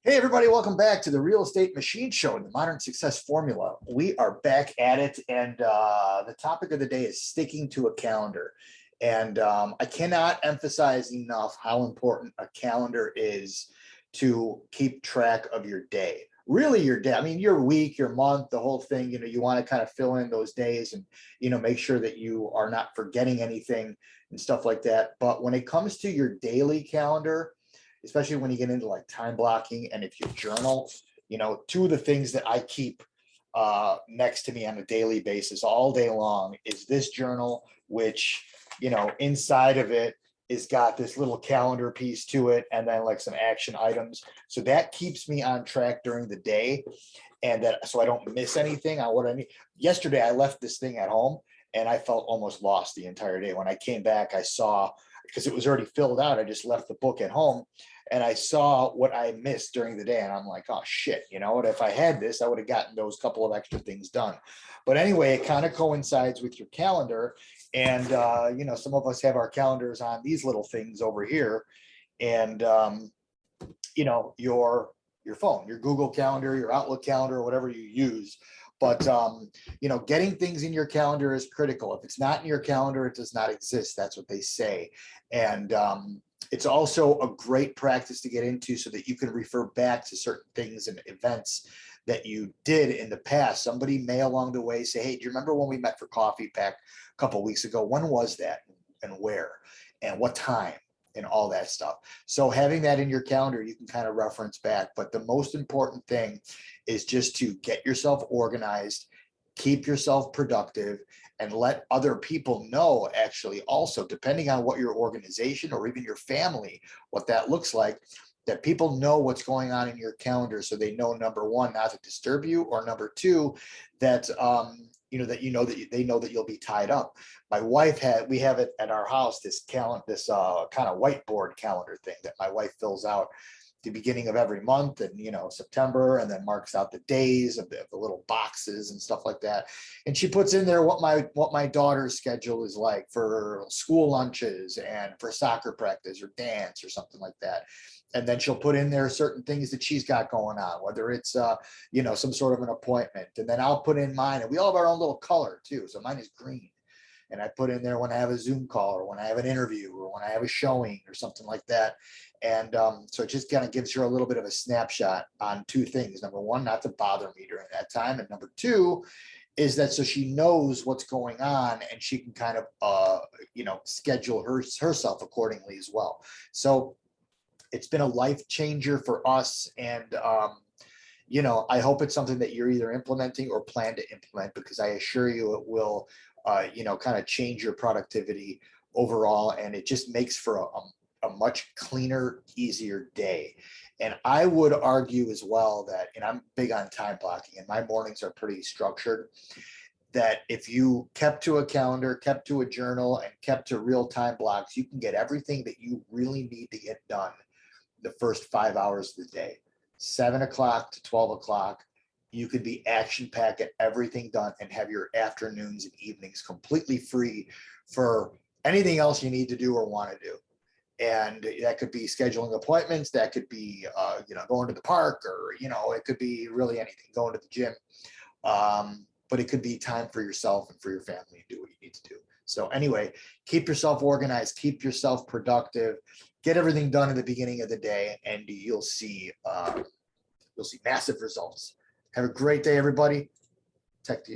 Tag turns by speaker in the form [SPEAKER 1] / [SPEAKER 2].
[SPEAKER 1] Hey, everybody, welcome back to the Real Estate Machine Show and the Modern Success Formula. We are back at it, and the topic of the day is sticking to a calendar. And I cannot emphasize enough how important a calendar is to keep track of your day. Really, your day. I mean, your week, your month, the whole thing. You want to kind of fill in those days and, make sure that you are not forgetting anything and stuff like that. But when it comes to your daily calendar, especially when you get into like time blocking and if you journal, two of the things that I keep next to me on a daily basis all day long is this journal, which, inside of it is got this little calendar piece to it and then like some action items. So that keeps me on track during the day and that so I don't miss anything on what I need. Yesterday, I left this thing at home and I felt almost lost the entire day. When I came back, I saw, because it was already filled out, I just left the book at home and I saw what I missed during the day. And I'm like, oh shit, what if I had this, I would have gotten those couple of extra things done. But anyway, it kind of coincides with your calendar. And, some of us have our calendars on these little things over here. And, your phone, your Google Calendar, your Outlook calendar, whatever you use. But, getting things in your calendar is critical. If it's not in your calendar, it does not exist. That's what they say. And it's also a great practice to get into so that you can refer back to certain things and events that you did in the past. Somebody may along the way say, hey, do you remember when we met for coffee back a couple of weeks ago? When was that and where and what time? And all that stuff. So having that in your calendar, you can kind of reference back. But the most important thing is just to get yourself organized, keep yourself productive, and let other people know, actually, also, depending on what your organization or even your family, what that looks like, that people know what's going on in your calendar so they know, number one, not to disturb you, or number two, that they know that you'll be tied up. My wife we have it at our house, this kind of whiteboard calendar thing that my wife fills out the beginning of every month and September, and then marks out the days of the little boxes and stuff like that. And she puts in there what my daughter's schedule is like for school lunches and for soccer practice or dance or something like that. And then she'll put in there certain things that she's got going on, whether it's some sort of an appointment. And then I'll put in mine, and we all have our own little color too. So mine is green. And I put in there when I have a Zoom call or when I have an interview or when I have a showing or something like that. And so it just kind of gives her a little bit of a snapshot on two things. Number one, not to bother me during that time. And number two is that so she knows what's going on and she can kind of, schedule herself accordingly as well. So it's been a life changer for us. And, I hope it's something that you're either implementing or plan to implement, because I assure you it will, kind of change your productivity overall. And it just makes for a much cleaner, easier day. And I would argue as well that, and I'm big on time blocking and my mornings are pretty structured, that if you kept to a calendar, kept to a journal, and kept to real time blocks, you can get everything that you really need to get done the first 5 hours of the day. 7 o'clock to 12 o'clock, you could be action packed, get everything done, and have your afternoons and evenings completely free for anything else you need to do or want to do. And that could be scheduling appointments, that could be going to the park, or it could be really anything, going to the gym. But it could be time for yourself and for your family and do what you need to do. So anyway, keep yourself organized, keep yourself productive, get everything done in the beginning of the day, and you'll see massive results. Have a great day, everybody. Tech to you.